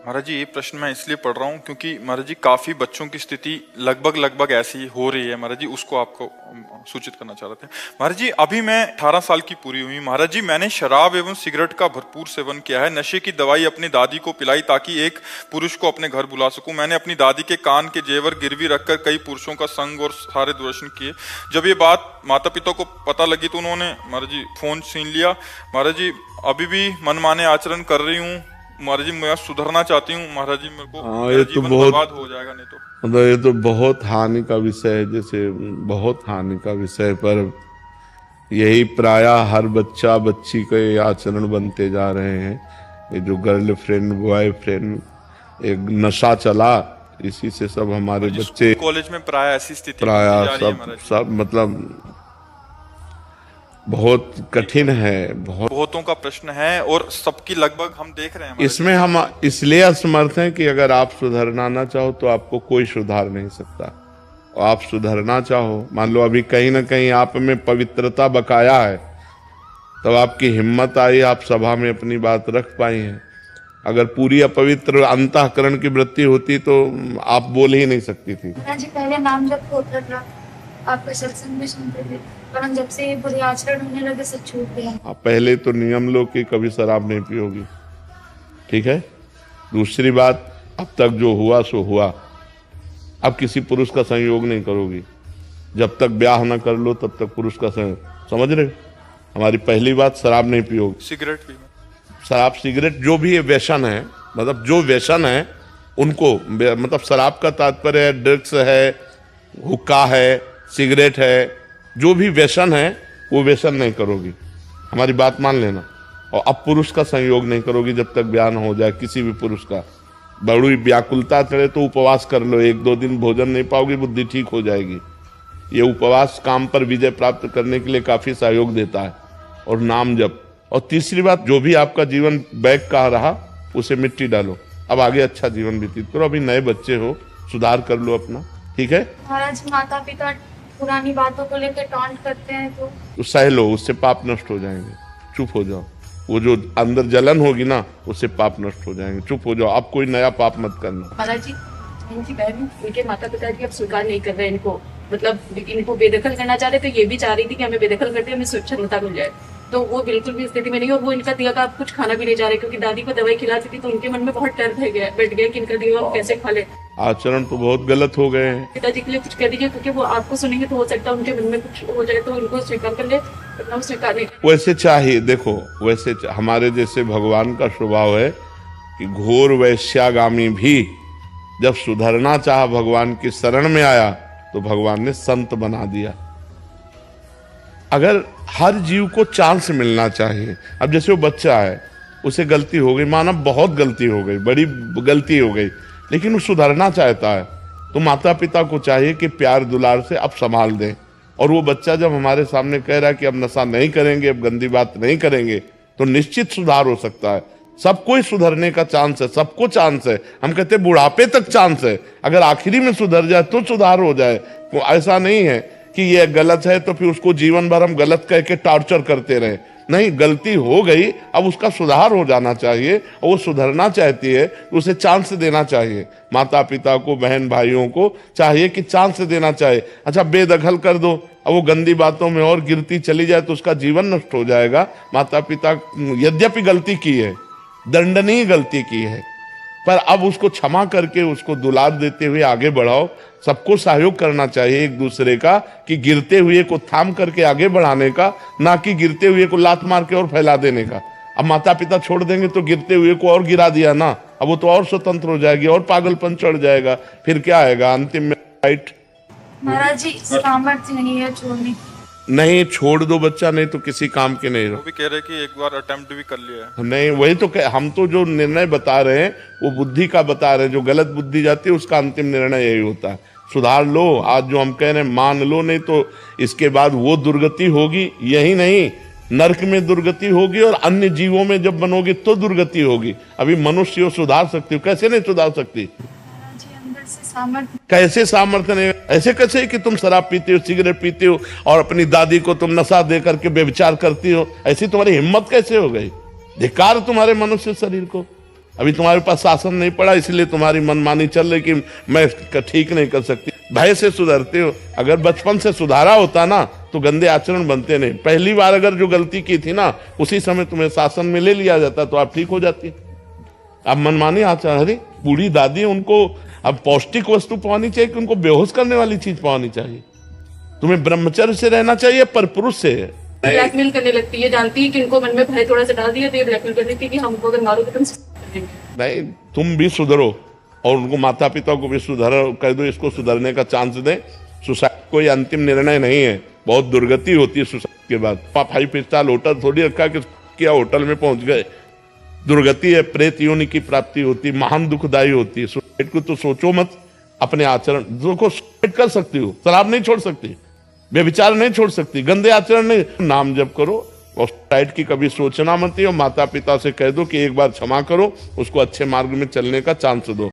महाराज जी, ये प्रश्न मैं इसलिए पढ़ रहा हूँ क्योंकि महाराज जी काफी बच्चों की स्थिति लगभग ऐसी हो रही है महाराज जी, उसको आपको सूचित करना चाह रहे थे। महाराज जी, अभी मैं 18 साल की पूरी हुई। महाराज जी, मैंने शराब एवं सिगरेट का भरपूर सेवन किया है। नशे की दवाई अपनी दादी को पिलाई ताकि एक पुरुष को अपने घर बुला सकूं। मैंने अपनी दादी के कान के जेवर गिरवी रखकर कई पुरुषों का संग और सारे दूरदर्शन किए। जब ये बात माता पिता को पता लगी तो उन्होंने महाराज जी फोन छीन लिया। महाराज जी, अभी भी मनमाने आचरण कर रही हूँ महाराज जी, मैं सुधरना चाहती हूँ महाराज जी, मेरे को मेरा जीवन बर्बाद हो जाएगा नहीं तो। मतलब ये तो बहुत हानि का विषय है, जैसे बहुत हानि का विषय, पर यही प्रायः हर बच्चा बच्ची के आचरण बनते जा रहे हैं। ये जो गर्लफ्रेंड बॉयफ्रेंड एक नशा चला, इसी से सब हमारे बच्चे कॉलेज में प्रायः ऐसी स्थिति प्रायः सब मतलब बहुत कठिन है, बहुतों का प्रश्न है और सबकी लगभग हम देख रहे हैं। इसमें हम इसलिए असमर्थ हैं कि अगर आप सुधरना ना चाहो तो आपको कोई सुधार नहीं सकता। और आप सुधरना चाहो, मान लो अभी कहीं ना कहीं आप में पवित्रता बकाया है, तब आपकी हिम्मत आई, आप सभा में अपनी बात रख पाई हैं। अगर पूरी अपवित्र अंतःकरण की वृत्ति होती तो आप बोल ही नहीं सकती थी। जी पहले नाम जब होता था, आपके सत्संग में सुनते थे, पर जब से ये बुरे आचरण होने लगे सब छूट गया। आप पहले तो नियम लो कि कभी शराब नहीं पियोगी, ठीक है। दूसरी बात, अब तक जो हुआ सो हुआ, अब किसी पुरुष का संयोग नहीं करोगी। जब तक ब्याह ना कर लो तब तक पुरुष का संयोग, समझ रहे हो। हमारी पहली बात, शराब नहीं पियोगी। सिगरेट भी, शराब सिगरेट जो भी है व्यसन है, मतलब जो व्यसन है उनको, मतलब शराब का तात्पर्य है ड्रग्स है, हुक्का है, सिगरेट है, जो भी व्यसन है वो व्यसन नहीं करोगी। हमारी बात मान लेना। और अब पुरुष का संयोग नहीं करोगी जब तक ब्याह न हो जाए किसी भी पुरुष का। बड़ी व्याकुलता चढ़े तो उपवास कर लो, 1-2 दिन भोजन नहीं पाओगी, बुद्धि ठीक हो जाएगी। ये उपवास काम पर विजय प्राप्त करने के लिए काफी सहयोग देता है। और नाम जप। और तीसरी बात, जो भी आपका जीवन बैग का रहा उसे मिट्टी डालो, अब आगे अच्छा जीवन व्यतीत करो। अभी नए बच्चे हो, सुधार कर लो अपना, ठीक है। महाराज, माता पिता पुरानी बातों को लेकर टॉन्ट करते हैं तो सह लो, उससे पाप नष्ट हो जाएंगे। चुप हो जाओ, वो जो अंदर जलन होगी ना, उससे पाप नष्ट हो जाएंगे। चुप हो जाओ, आप कोई नया पाप मत करना। महाराज जी, इनकी बहन, इनके माता पिता जी अब स्वीकार नहीं कर रहे इनको, मतलब इनको बेदखल करना चाह रहे, तो ये भी चाह रही थी कि हमें बेदखल करते हमें स्वच्छंदता मिल जाए, तो वो बिल्कुल भी स्थिति में नहीं। और वो इनका दिया का कुछ खाना भी नहीं जा रहे, क्योंकि दादी को दवाई खिलाती थी तो उनके मन में बहुत डर बैठ गया कि इनका दिया कैसे खा ले। आचरण तो बहुत गलत हो गए हैं। पिताजी के लिए कुछ कह दीजिए, क्योंकि वो आपको सुनेंगे तो हो सकता है उनके मन में कुछ हो जाए, तो उनको स्वीकार कर ले, वरना स्वीकार नहीं। वैसे चाहिए, देखो वैसे हमारे जैसे भगवान का स्वभाव है कि घोर वैश्यागामी भी जब सुधरना चाहा, भगवान की शरण में आया, तो भगवान ने संत बना दिया। अगर हर जीव को चांस मिलना चाहिए। अब जैसे वो बच्चा है, उसे गलती हो गई, माना बहुत गलती हो गई, बड़ी गलती हो गई, लेकिन वो सुधरना चाहता है, तो माता पिता को चाहिए कि प्यार दुलार से अब संभाल दें। और वो बच्चा जब हमारे सामने कह रहा है कि अब नशा नहीं करेंगे, अब गंदी बात नहीं करेंगे, तो निश्चित सुधार हो सकता है। सबको ही सुधरने का चांस है, सबको चांस है। हम कहते हैं बुढ़ापे तक चांस है, अगर आखिरी में सुधर जाए तो सुधार हो जाए। ऐसा नहीं है कि ये गलत है तो फिर उसको जीवन भर हम गलत कह के टॉर्चर करते रहे। नहीं, गलती हो गई, अब उसका सुधार हो जाना चाहिए, और वो सुधरना चाहती है तो उसे चांस देना चाहिए। माता पिता को, बहन भाइयों को चाहिए कि चांस देना चाहिए। अच्छा, बेदखल कर दो, अब वो गंदी बातों में और गिरती चली जाए तो उसका जीवन नष्ट हो जाएगा। माता पिता यद्यपि गलती की है, दंडनीय गलती की है, पर अब उसको क्षमा करके उसको दुलार देते हुए आगे बढ़ाओ। सबको सहयोग करना चाहिए एक दूसरे का, कि गिरते हुए को थाम करके आगे बढ़ाने का, ना कि गिरते हुए को लात मार के और फैला देने का। अब माता पिता छोड़ देंगे तो गिरते हुए को और गिरा दिया ना, अब वो तो और स्वतंत्र हो जाएगी और पागलपन चढ़ जाएगा, फिर क्या आएगा अंतिम में, राइट। महाराज जी, सामर्थ्य नहीं है छोड़ने। नहीं, छोड़ दो बच्चा, नहीं तो किसी काम के नहीं रहो। वो भी कह रहे कि एक बार अटेम्प्ट भी कर लिया है। नहीं, वही तो हम तो जो निर्णय बता रहे हैं वो बुद्धि का बता रहे हैं। जो गलत बुद्धि जाती है उसका अंतिम निर्णय यही होता है। सुधार लो, आज जो हम कह रहे हैं मान लो, नहीं तो इसके बाद वो दुर्गति होगी। यही नहीं, नरक में दुर्गति होगी और अन्य जीवों में जब बनोगी तो दुर्गति होगी। अभी मनुष्य हो सुधार सकती हो, कैसे नहीं सुधार सकती? कैसे सामर्थ्य नहीं? ऐसे कैसे कि तुम शराब पीती हो, सिगरेट पीती हो और अपनी दादी को तुम नशा दे करके व्यभिचार करती हो? ऐसी तुम्हारी हिम्मत कैसे हो गई? धिक्कार तुम्हारे मनुष्य शरीर को। अभी तुम्हारे पास शासन नहीं पड़ा, इसलिए तुम्हारी मनमानी चल रही कि मैं ठीक नहीं कर सकती। भय से सुधरते हो। अगर बचपन से सुधारा होता ना तो गंदे आचरण बनते नहीं। पहली बार अगर जो गलती की थी ना उसी समय तुम्हें शासन में ले लिया जाता तो आप ठीक हो जाती। अब मनमानी आचरण, अरे बूढ़ी दादी, उनको अब पौष्टिक वस्तु पानी चाहिए कि उनको बेहोश करने वाली चीज पानी चाहिए? तुम्हें ब्रह्मचर्य से रहना चाहिए, पर पुरुष से। ब्लैकमेल करने लगती है, जानती है कि इनको मन में भय थोड़ा सा डाल दिया तो ये ब्लैकमेल कर देती है कि हमको अगर मारोगे तुम नहीं, तुम भी सुधरो और उनको माता पिता को भी सुधारो, कह दो इसको सुधरने का चांस दें। सुसाइड कोई अंतिम निर्णय नहीं है, बहुत दुर्गति होती है सुसाइड के बाद। 5 स्टार होटल थोड़ी रखा कि क्या होटल में पहुंच गए, दुर्गति है, प्रेत योनि की प्राप्ति होती, महान दुखदायी होती है। सुसाइड को तो सोचो मत। अपने आचरण को सुसाइड कर सकती हो, शराब नहीं छोड़ सकती, व्यभिचार नहीं छोड़ सकती, गंदे आचरण नहीं, नाम जप करो और सुसाइड की कभी सोचना मत। और माता पिता से कह दो कि एक बार क्षमा करो, उसको अच्छे मार्ग में चलने का चांस दो।